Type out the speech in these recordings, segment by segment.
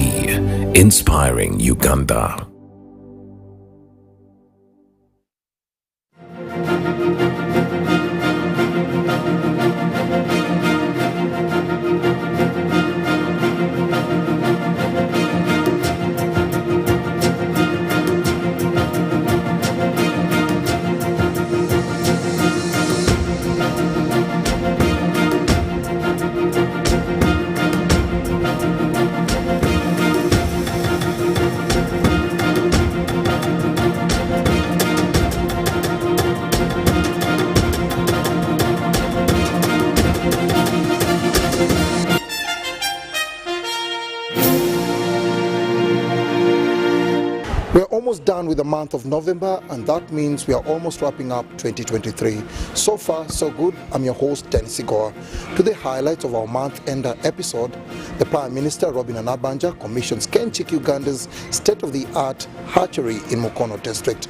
BBC, inspiring Uganda. We're almost done with the month of November, and that means we are almost wrapping up 2023. So far, so good. I'm your host, Dennis Igor. To the highlights of our month-ender episode, the Prime Minister, Robin Anabanja, commissions Kenchik Uganda's state-of-the-art hatchery in Mukono district.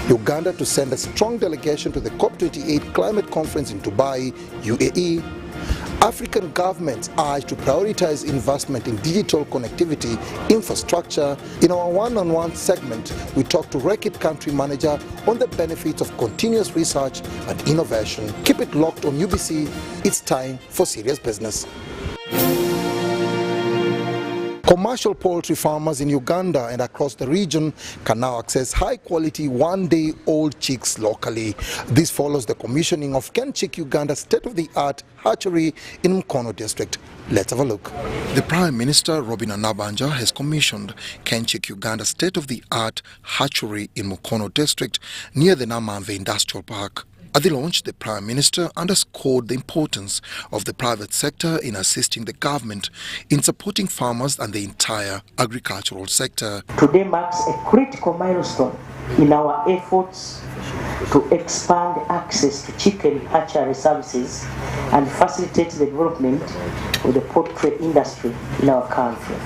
Uganda to send a strong delegation to the COP28 climate conference in Dubai, UAE. African governments urge to prioritize investment in digital connectivity infrastructure. In our one-on-one segment, we talk to Reckitt country manager on the benefits of continuous research and innovation. Keep it locked on UBC. It's time for serious business. Commercial poultry farmers in Uganda and across the region can now access high-quality one-day-old chicks locally. This follows the commissioning of Kenchik Uganda's state-of-the-art hatchery in Mukono district. Let's have a look. The Prime Minister, Robin Anabanja, has commissioned Kenchik Uganda's state-of-the-art hatchery in Mukono district near the Namamve Industrial Park. At the launch, the Prime Minister underscored the importance of the private sector in assisting the government in supporting farmers and the entire agricultural sector. Today marks a critical milestone in our efforts to expand access to chicken hatchery services and facilitate the development of the poultry industry in our country.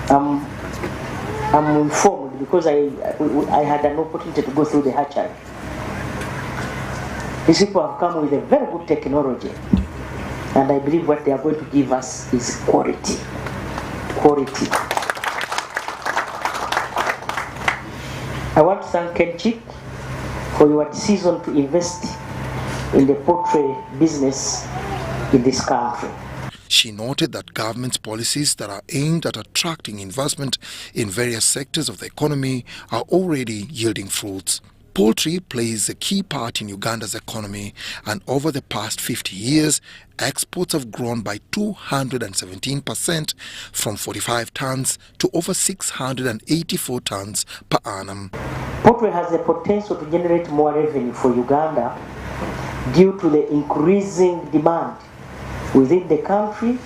I'm informed because I had an opportunity to go through the hatchery. These people have come with a very good technology, and I believe what they are going to give us is quality. I want to thank Kenchik for your decision to invest in the poultry business in this country. She noted that government's policies that are aimed at attracting investment in various sectors of the economy are already yielding fruits. Poultry plays a key part in Uganda's economy, and over the past 50 years, exports have grown by 217% from 45 tons to over 684 tons per annum. Poultry has the potential to generate more revenue for Uganda due to the increasing demand within the country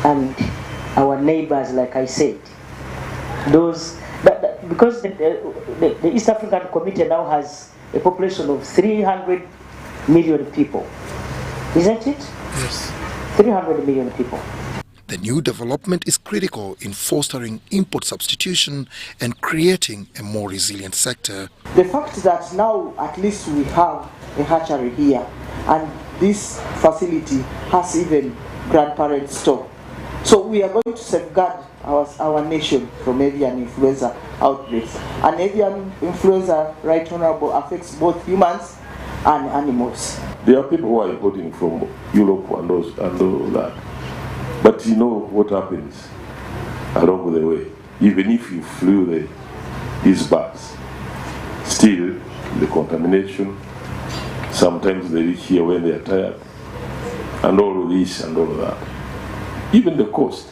and our neighbors, like I said. Because the East African Community now has a population of 300 million people, isn't it? Yes. 300 million people. The new development is critical in fostering import substitution and creating a more resilient sector. The fact that now at least we have a hatchery here, and this facility has even grandparent store. So we are going to safeguard our nation from avian influenza outbreaks. And avian influenza, right honorable, affects both humans and animals. There are people who are importing from Europe and all that. But you know what happens along the way. Even if you flew these birds, still the contamination, sometimes they reach here when they are tired, and all of this and all of that. Even the cost.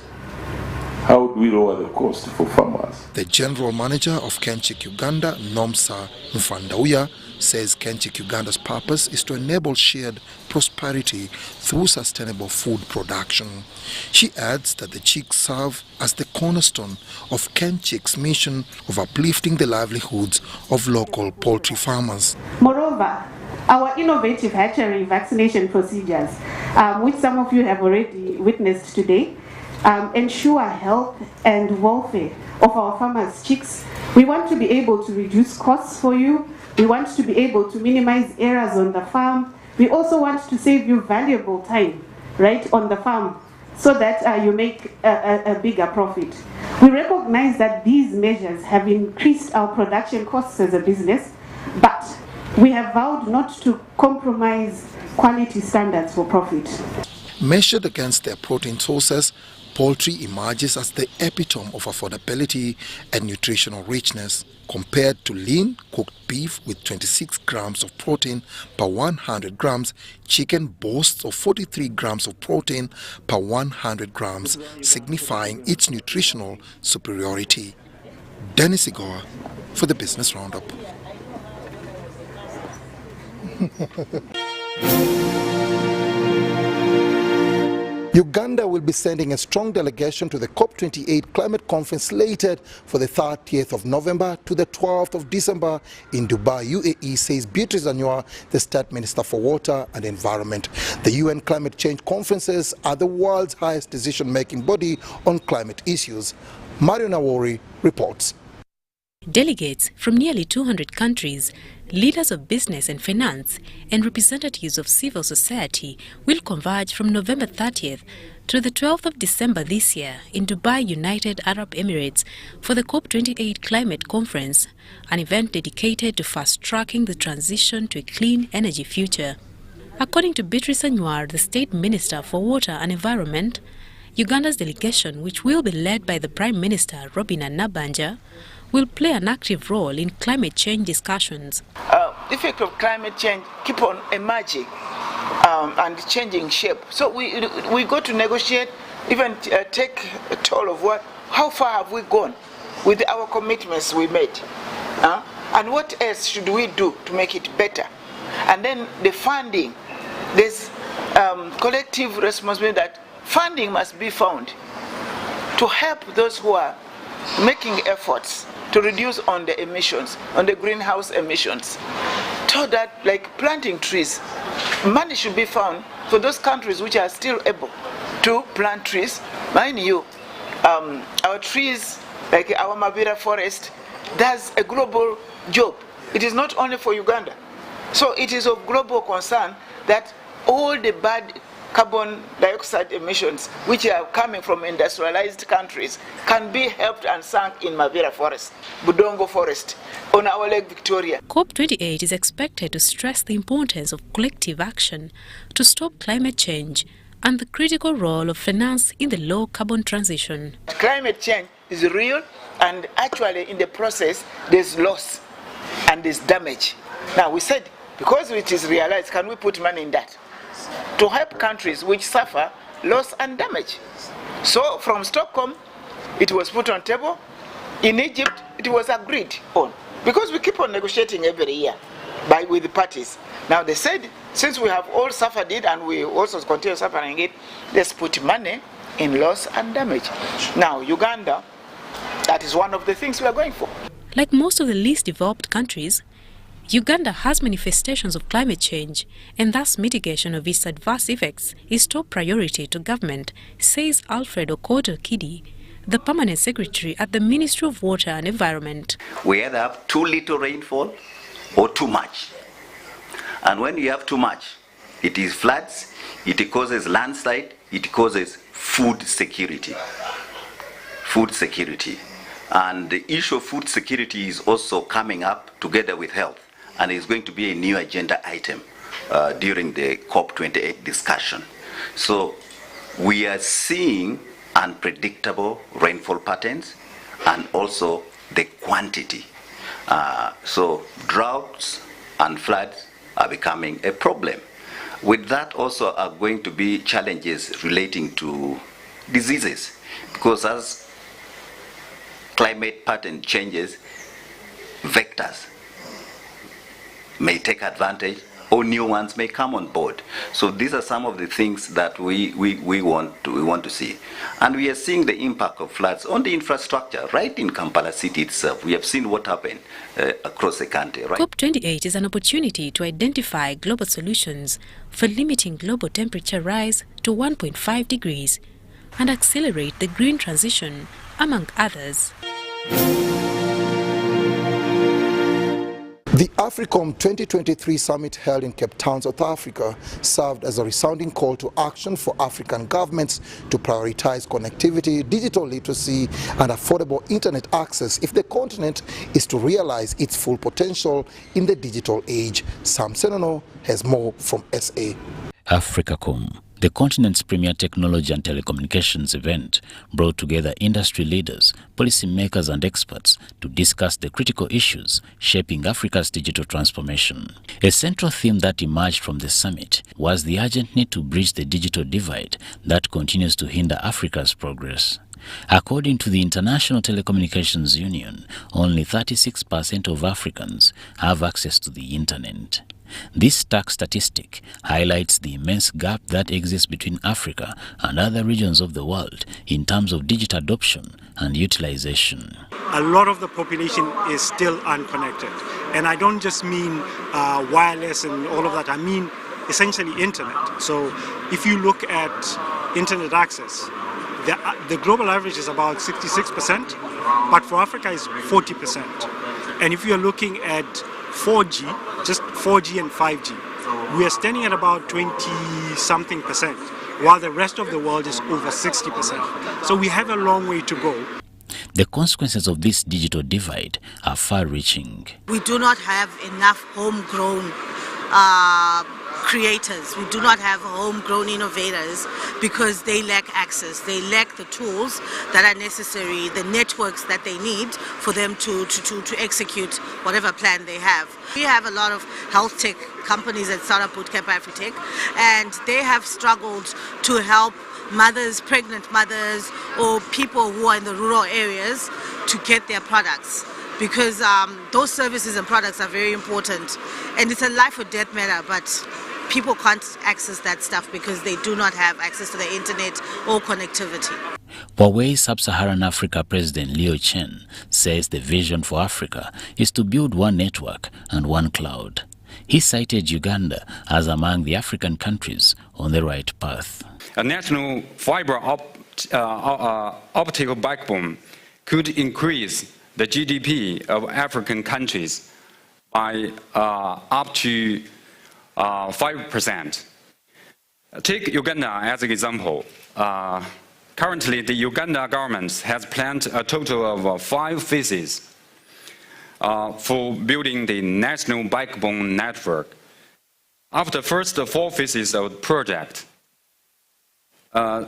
How do we lower the cost for farmers? The General Manager of Kenchik Uganda, Nomsa Mfandauya, says Kenchik Uganda's purpose is to enable shared prosperity through sustainable food production. She adds that the chicks serve as the cornerstone of Kenchik's mission of uplifting the livelihoods of local poultry farmers. Moreover, our innovative hatchery vaccination procedures, which some of you have already witnessed today, ensure health and welfare of our farmers' chicks. We want to be able to reduce costs for you. We want to be able to minimize errors on the farm. We also want to save you valuable time, right, on the farm, so that you make a bigger profit. We recognize that these measures have increased our production costs as a business, but we have vowed not to compromise quality standards for profit. Measured against their protein sources, poultry emerges as the epitome of affordability and nutritional richness. Compared to lean cooked beef with 26 grams of protein per 100 grams, chicken boasts of 43 grams of protein per 100 grams, signifying its nutritional superiority. Dennis Igor for the Business Roundup. Uganda will be sending a strong delegation to the COP28 climate conference slated for the 30th of November to the 12th of December in Dubai, UAE, says Beatrice Anywa, the State Minister for Water and Environment. The UN climate change conferences are the world's highest decision-making body on climate issues. Mario Nawori reports. Delegates from nearly 200 countries, leaders of business and finance, and representatives of civil society will converge from November 30th to the 12th of December this year in Dubai, United Arab Emirates for the COP28 Climate Conference, an event dedicated to fast-tracking the transition to a clean energy future. According to Beatrice Anywa, the State Minister for Water and Environment, Uganda's delegation, which will be led by the Prime Minister Robina Nabanja, will play an active role in climate change discussions. The effect of climate change keep on emerging and changing shape. So we go to negotiate, even take a toll of how far have we gone with our commitments we made, and what else should we do to make it better? And then the funding, there's collective responsibility that funding must be found to help those who are making efforts to reduce on the emissions, on the greenhouse emissions. So that, like planting trees, money should be found for those countries which are still able to plant trees. Mind you, our trees, like our Mabira forest, does a global job. It is not only for Uganda. So it is of global concern that all the bad carbon dioxide emissions which are coming from industrialized countries can be helped and sunk in Mabira forest, Budongo forest, on our Lake Victoria. COP28 is expected to stress the importance of collective action to stop climate change and the critical role of finance in the low carbon transition. Climate change is real, and actually in the process there's loss and there's damage. Now we said, because it is realized, can we put money in that to help countries which suffer loss and damage? So from Stockholm, it was put on table. In Egypt, it was agreed on, because we keep on negotiating every year with the parties. Now they said, since we have all suffered it and we also continue suffering it, let's put money in loss and damage. Now Uganda, that is one of the things we are going for. Like most of the least developed countries, Uganda has manifestations of climate change, and thus mitigation of its adverse effects is top priority to government, says Alfred Okoto Kidi, the permanent secretary at the Ministry of Water and Environment. We either have too little rainfall or too much. And when you have too much, it is floods, it causes landslide, it causes food security. Food security. And the issue of food security is also coming up together with health, and is going to be a new agenda item during the COP28 discussion. So we are seeing unpredictable rainfall patterns and also the quantity. So droughts and floods are becoming a problem. With that also are going to be challenges relating to diseases, because as climate pattern changes, vectors may take advantage or new ones may come on board. So these are some of the things that we want to see. And we are seeing the impact of floods on the infrastructure right in Kampala city itself. We have seen what happened across the country. Right? COP28 is an opportunity to identify global solutions for limiting global temperature rise to 1.5 degrees and accelerate the green transition, among others. The The AFRICOM 2023 summit held in Cape Town, South Africa, served as a resounding call to action for African governments to prioritize connectivity, digital literacy, and affordable internet access if the continent is to realize its full potential in the digital age. Sam Senono has more from SA. AFRICOM, the continent's premier technology and telecommunications event, brought together industry leaders, policymakers and experts to discuss the critical issues shaping Africa's digital transformation. A central theme that emerged from the summit was the urgent need to bridge the digital divide that continues to hinder Africa's progress. According to the International Telecommunications Union, only 36% of Africans have access to the internet. This stark statistic highlights the immense gap that exists between Africa and other regions of the world in terms of digital adoption and utilization. A lot of the population is still unconnected. And I don't just mean wireless and all of that, I mean essentially internet. So if you look at internet access, the global average is about 66%, but for Africa is 40%. And if you're looking at 4G, just 4G and 5G, we are standing at about 20-something%, while the rest of the world is over 60%. So we have a long way to go. The consequences of this digital divide are far-reaching. We do not have enough homegrown creators. We do not have homegrown innovators because they lack access. They lack the tools that are necessary, the networks that they need for them to execute whatever plan they have. We have a lot of health tech companies at Startup Bootcamp Afritech, and they have struggled to help mothers, pregnant mothers, or people who are in the rural areas to get their products, because those services and products are very important, and it's a life or death matter, but people can't access that stuff because they do not have access to the internet or connectivity. Huawei Sub-Saharan Africa President Leo Chen says the vision for Africa is to build one network and one cloud. He cited Uganda as among the African countries on the right path. A national fiber optical backbone could increase the GDP of African countries by up to 5%. Take Uganda as an example. Currently, the Uganda government has planned a total of 5 phases for building the national backbone network. After the first 4 phases of the project,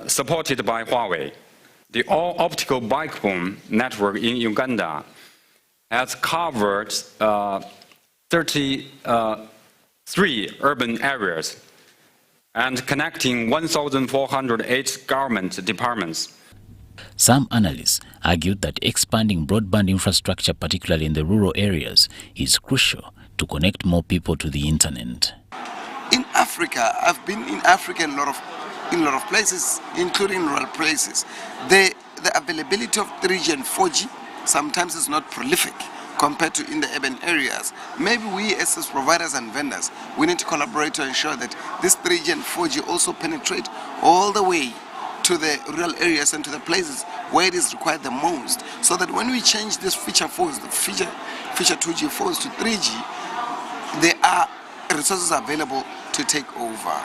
supported by Huawei, the all-optical backbone network in Uganda has covered 33 urban areas and connecting 1,408 government departments. Some analysts argued that expanding broadband infrastructure, particularly in the rural areas, is crucial to connect more people to the internet. In Africa, I've been in Africa in a lot of places, including rural places. The availability of 3G and 4G sometimes is not prolific compared to in the urban areas. Maybe we as providers and vendors, we need to collaborate to ensure that this 3G and 4G also penetrate all the way to the rural areas and to the places where it is required the most, so that when we change this feature phones, the feature 2G phones to 3G, there are resources available to take over.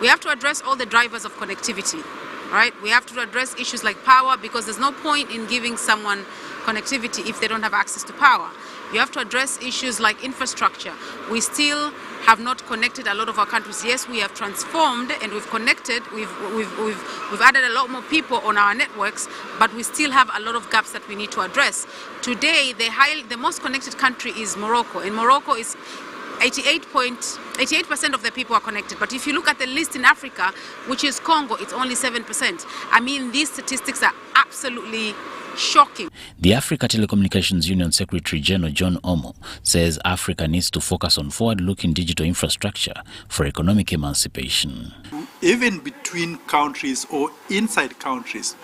We have to address all the drivers of connectivity, right? We have to address issues like power, because there's no point in giving someone connectivity if they don't have access to power. You have to address issues like infrastructure. We still have not connected a lot of our countries. Yes, we have transformed and we've connected. We've added a lot more people on our networks, but we still have a lot of gaps that we need to address. Today, the most connected country is Morocco. In Morocco, is 88% of the people are connected. But if you look at the list in Africa, which is Congo, it's only 7%. I mean, these statistics are absolutely shocking. The Africa Telecommunications Union Secretary General John Omo says Africa needs to focus on forward-looking digital infrastructure for economic emancipation. Even between countries or inside countries,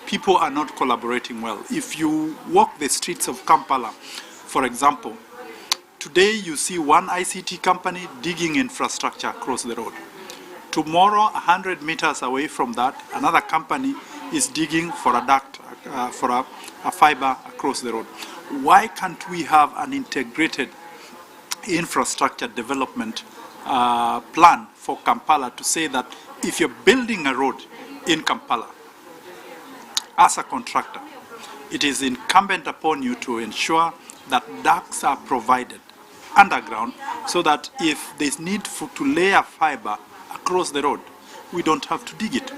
people are not collaborating well. If you walk the streets of Kampala, for example, today you see one ICT company digging infrastructure across the road. Tomorrow, 100 meters away from that, another company is digging for a duct, for a fiber across the road. Why can't we have an integrated infrastructure development plan for Kampala to say that if you're building a road in Kampala as a contractor, it is incumbent upon you to ensure that ducts are provided underground so that if there's need to lay a fiber across the road, we don't have to dig it.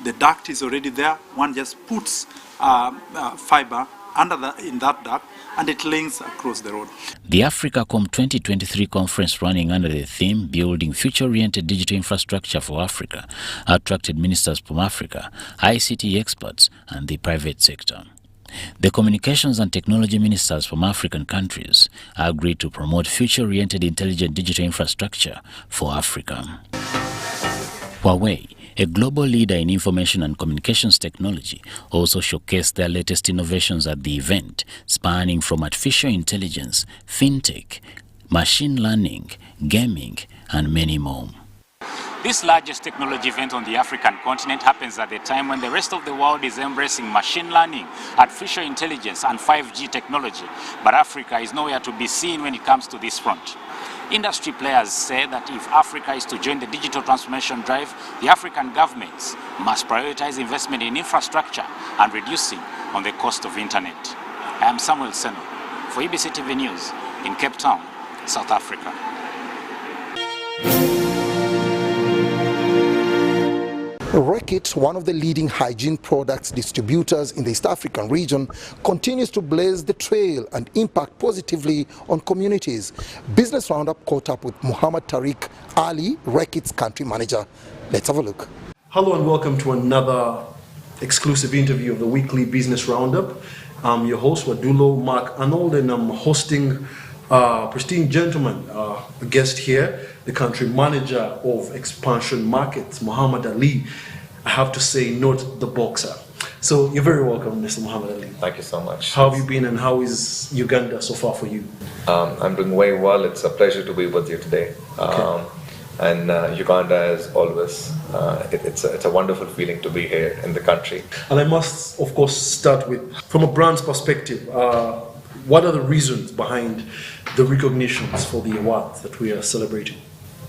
The duct is already there. One just puts fiber in that duct and it links across the road. The AfricaCom 2023 conference, running under the theme Building Future-Oriented Digital Infrastructure for Africa, attracted ministers from Africa, ICT experts and the private sector. The communications and technology ministers from African countries agreed to promote future-oriented intelligent digital infrastructure for Africa. Huawei, a global leader in information and communications technology, also showcased their latest innovations at the event, spanning from artificial intelligence, fintech, machine learning, gaming, and many more. This largest technology event on the African continent happens at a time when the rest of the world is embracing machine learning, artificial intelligence, and 5G technology, but Africa is nowhere to be seen when it comes to this front. Industry players say that if Africa is to join the digital transformation drive, the African governments must prioritize investment in infrastructure and reducing on the cost of internet. I am Samuel Seno for EBC TV News in Cape Town, South Africa. Reckitt, one of the leading hygiene products distributors in the East African region, continues to blaze the trail and impact positively on communities. Business Roundup caught up with Muhammad Tariq Ali, Reckitt's country manager. Let's have a look. Hello and welcome to another exclusive interview of the weekly Business Roundup. I'm your host, Wadulo Mark Arnold, and I'm hosting pristine gentleman, a guest here, the country manager of expansion markets, Muhammad Ali. I have to say, not the boxer. So you're very welcome, Mr. Muhammad Ali. Thank you so much. How have you been and how is Uganda so far for you? I'm doing very well. It's a pleasure to be with you today. Okay. And Uganda, as always, it's a wonderful feeling to be here in the country. And I must, of course, start with, from a brand's perspective, what are the reasons behind the recognitions for the awards that we are celebrating?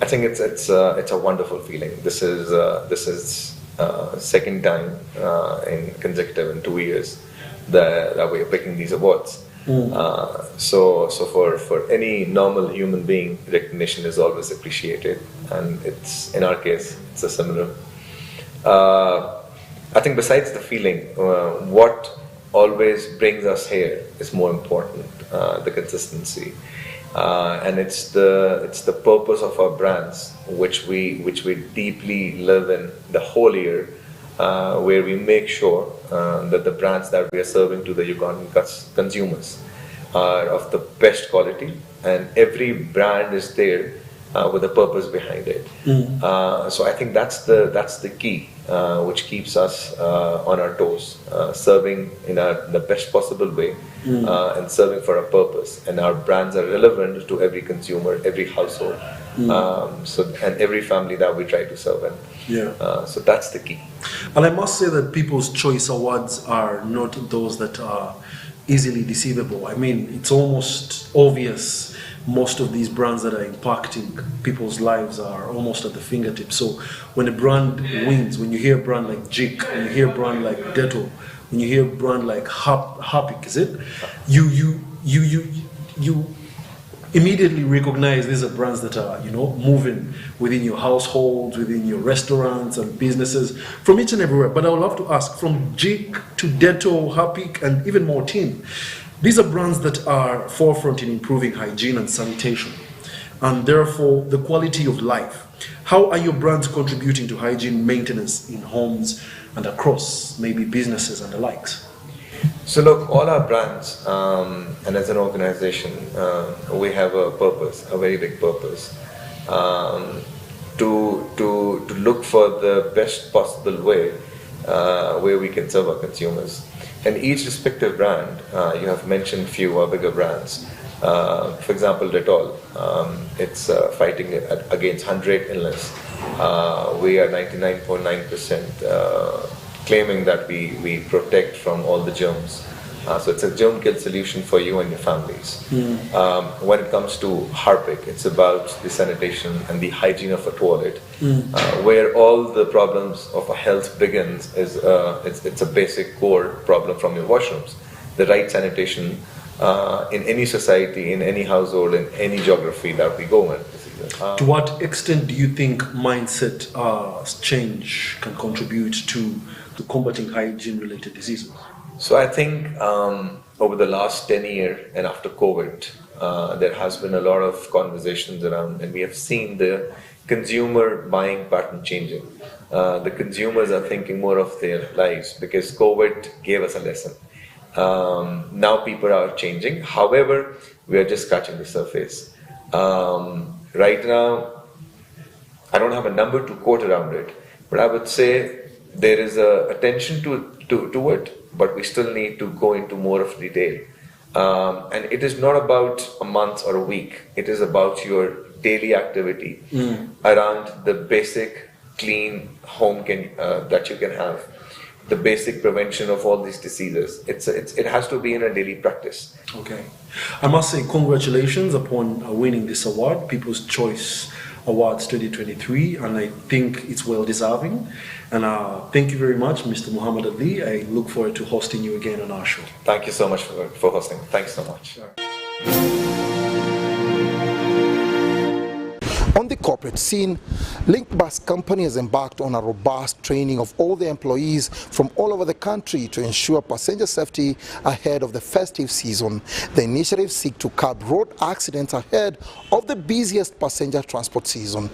I think it's a wonderful feeling. This is second time in consecutive in 2 years that we are picking these awards. So for any normal human being, recognition is always appreciated, and it's, in our case, it's a similar. I think besides the feeling, what always brings us here is more important, the consistency. And it's the purpose of our brands, which we deeply live in the whole year, where we make sure that the brands that we are serving to the Ugandan consumers are of the best quality, and every brand is there with a purpose behind it. So I think that's the key, which keeps us on our toes, serving in the best possible way, and serving for a purpose. And our brands are relevant to every consumer, every household, and every family that we try to serve in. Yeah. So that's the key. And I must say that People's Choice Awards are not those that are easily deceivable. I mean, it's almost obvious. Most of these brands that are impacting people's lives are almost at the fingertips. So when a brand wins, when you hear a brand like Jik, when you hear a brand like Dettol, when you hear a brand like Hapik, is it? You immediately recognize these are brands that are, moving within your households, within your restaurants and businesses, from each and everywhere. But I would love to ask, from Jik to Dettol, Hapik, and even Mortin, these are brands that are forefront in improving hygiene and sanitation, and therefore the quality of life. How are your brands contributing to hygiene maintenance in homes and across maybe businesses and the likes? So look, all our brands, and as an organization, we have a purpose, a very big purpose, to look for the best possible way where we can serve our consumers. And each respective brand, you have mentioned few bigger brands. For example, Dettol, it's fighting against 100 illness. We are 99.9% claiming that we protect from all the germs. So it's a germ kill solution for you and your families. When it comes to Harpic, it's about the sanitation and the hygiene of a toilet. Where all the problems of a health begins is it's a basic core problem from your washrooms. The right sanitation in any society, in any household, in any geography that we go in. To what extent do you think mindset change can contribute to combating hygiene-related diseases? So I think over the last 10 years and after COVID, there has been a lot of conversations around, and we have seen the consumer buying pattern changing. The consumers are thinking more of their lives because COVID gave us a lesson. Now people are changing. However, we are just scratching the surface. Right now, I don't have a number to quote around it, but I would say there is a attention to it, but we still need to go into more of detail. And it is not about a month or a week. It is about your daily activity around the basic clean home that you can have, the basic prevention of all these diseases. It has to be in a daily practice. Okay. I must say congratulations upon winning this award, People's Choice Awards 2023, and I think it's well deserving. And thank you very much, Mr. Muhammad Ali. I look forward to hosting you again on our show. Thank you so much for hosting. Thanks so much. On the corporate scene, Link Bus Company has embarked on a robust training of all the employees from all over the country to ensure passenger safety ahead of the festive season. The initiative seeks to curb road accidents ahead of the busiest passenger transport season.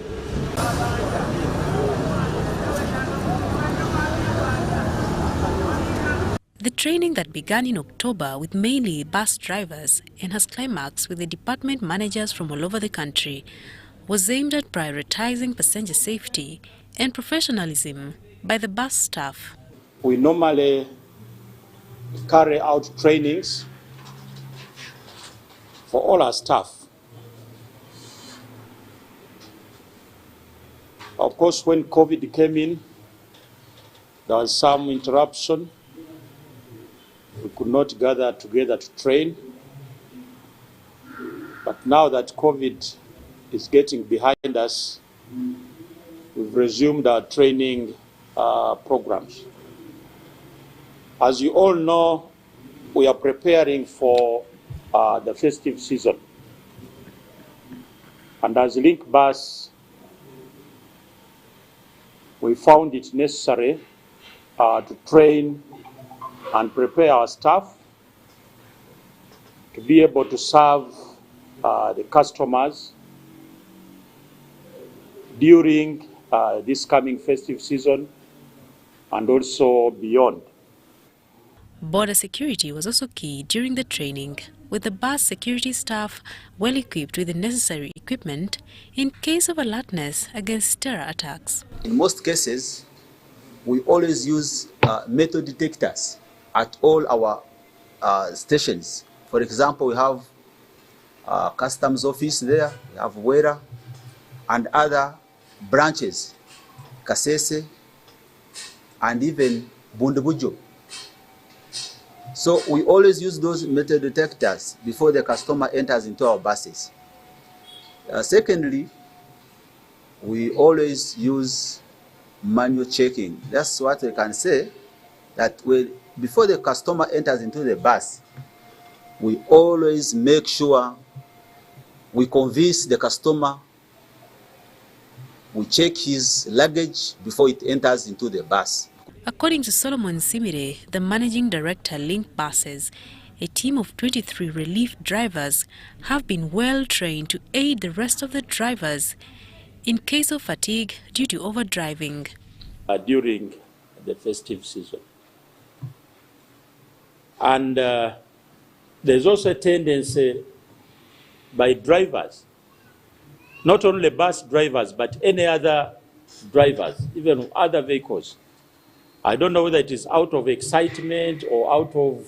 The training that began in October with mainly bus drivers and has climaxed with the department managers from all over the country was aimed at prioritizing passenger safety and professionalism by the bus staff. We normally carry out trainings for all our staff. Of course, when COVID came in, there was some interruption. We could not gather together to train. But now that COVID is getting behind us, we've resumed our training programs. As you all know, we are preparing for the festive season. And as Link Bus, we found it necessary to train and prepare our staff to be able to serve the customers during this coming festive season and also beyond. Border security was also key during the training, with the bus security staff well equipped with the necessary equipment in case of alertness against terror attacks. In most cases, we always use metal detectors at all our stations. For example, we have customs office there, we have Wera, and other branches, Kasese, and even Bundubujo. So we always use those metal detectors before the customer enters into our buses. Secondly, we always use manual checking. That's what I can say, that before the customer enters into the bus, we always make sure we convince the customer, we check his luggage before it enters into the bus. According to Solomon Simire, the managing director, Link Buses, a team of 23 relief drivers have been well trained to aid the rest of the drivers in case of fatigue due to overdriving. During the festive season. And there's also a tendency by drivers, not only bus drivers, but any other drivers, even other vehicles. I don't know whether it is out of excitement or out of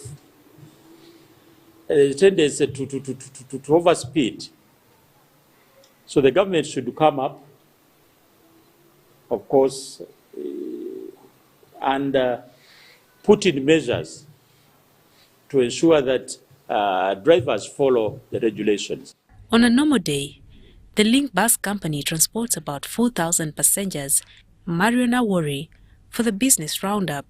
a tendency to overspeed. So the government should come up, of course, and put in measures to ensure that drivers follow the regulations. On a normal day, the Link Bus Company transports about 4,000 passengers. Mariana Worry for the Business Roundup.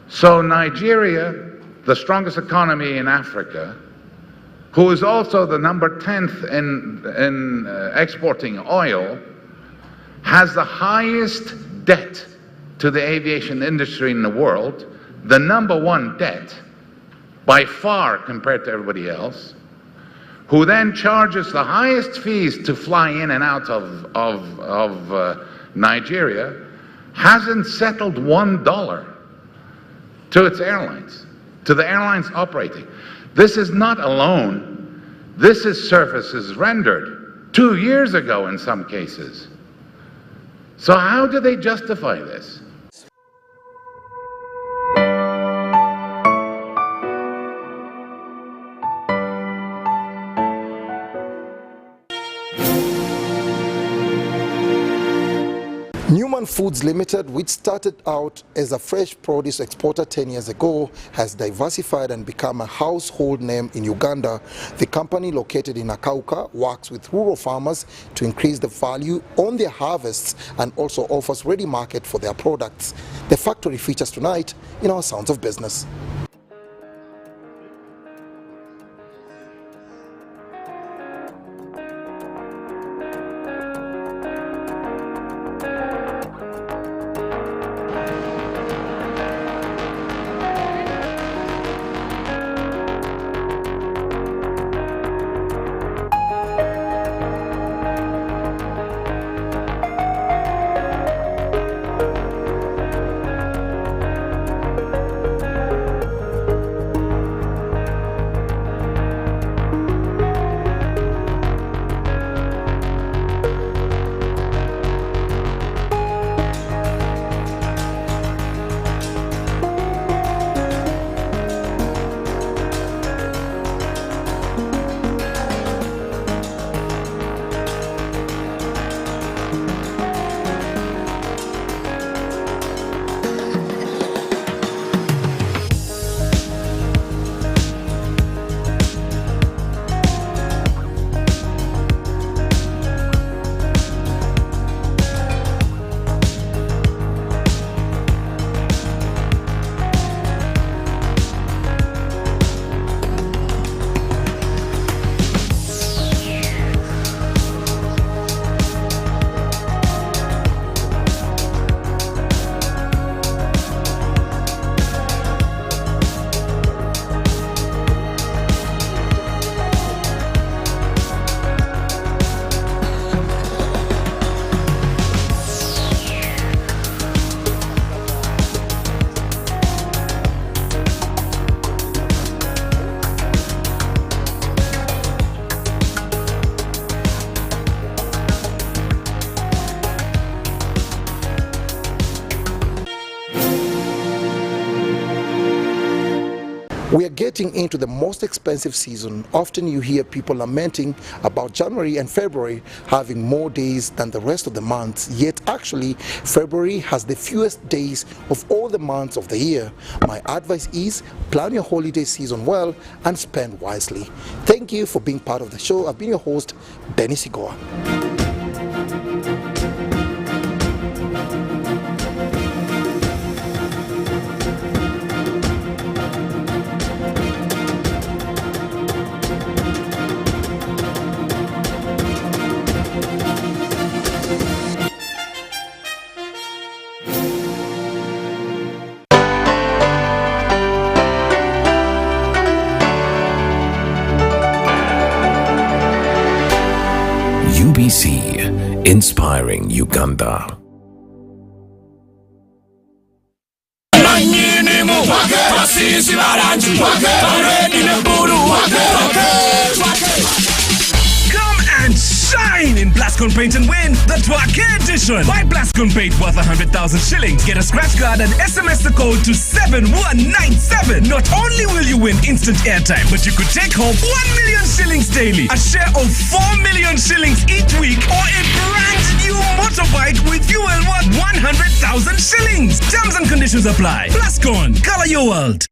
So Nigeria, the strongest economy in Africa, who is also the number 10th in exporting oil, has the highest debt to the aviation industry in the world, the number one debt by far compared to everybody else, who then charges the highest fees to fly in and out of Nigeria, hasn't settled $1 to its airlines, to the airlines operating. This is not a loan. This is services rendered 2 years ago in some cases. So how do they justify this? Newman Foods Limited, which started out as a fresh produce exporter 10 years ago, has diversified and become a household name in Uganda. The company, located in Akauka, works with rural farmers to increase the value on their harvests and also offers ready market for their products. The factory features tonight in our Sounds of Business. We are getting into the most expensive season. Often you hear people lamenting about January and February having more days than the rest of the months, yet actually February has the fewest days of all the months of the year. My advice is plan your holiday season well and spend wisely. Thank you for being part of the show. I've been your host, Benny Sigoa. UBC, inspiring Uganda. Come and shine in black. Plascon Paint and win the Twake edition. Buy Plascon Paint worth 100,000 shillings. Get a scratch card and SMS the code to 7197. Not only will you win instant airtime, but you could take home 1 million shillings daily, a share of 4 million shillings each week, or a brand new motorbike with fuel worth 100,000 shillings. Terms and conditions apply. Plascon, color your world.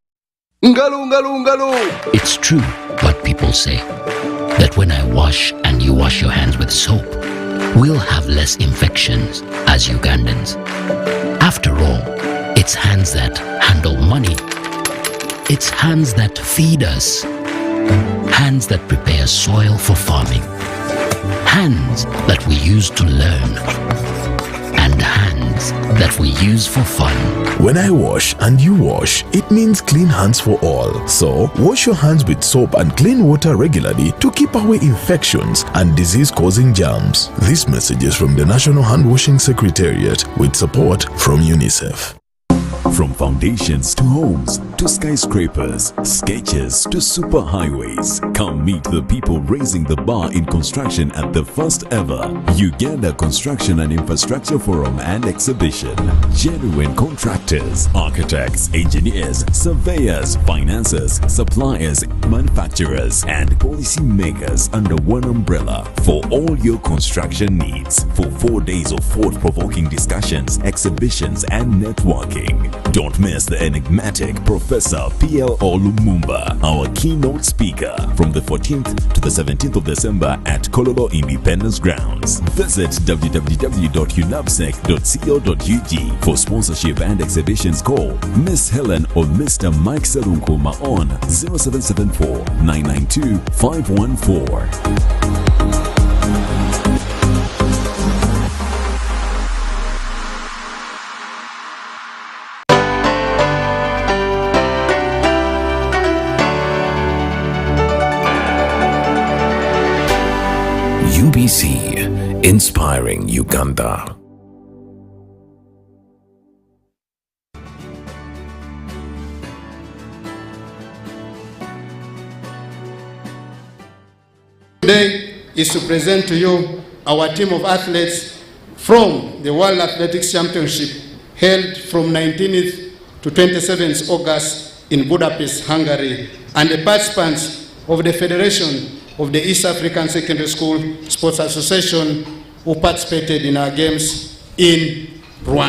It's true what people say, that when I wash and you wash your hands with soap, we'll have less infections as Ugandans. After all, it's hands that handle money. It's hands that feed us. Hands that prepare soil for farming. Hands that we use to learn. And hands that we use for fun. When I wash and you wash, it means clean hands for all. So, wash your hands with soap and clean water regularly to keep away infections and disease-causing germs. This message is from the National Hand Washing Secretariat with support from UNICEF. From foundations to homes, to skyscrapers, sketches to superhighways, come meet the people raising the bar in construction at the first ever Uganda Construction and Infrastructure Forum and Exhibition. Genuine contractors, architects, engineers, surveyors, financiers, suppliers, manufacturers, and policy makers under one umbrella for all your construction needs. For 4 days of thought-provoking discussions, exhibitions, and networking. Don't miss the enigmatic Professor P.L. Olumumba, our keynote speaker, from the 14th to the 17th of December at Kololo Independence Grounds. Visit www.unapsec.co.ug for sponsorship and exhibitions. Call Miss Helen or Mr. Mike Serunkuma on 0774 992 514. UBC, inspiring Uganda. Today is to present to you our team of athletes from the World Athletics Championship held from 19th to 27th August in Budapest, Hungary, and the participants of the Federation of the East African Secondary School Sports Association who participated in our games in Rouns.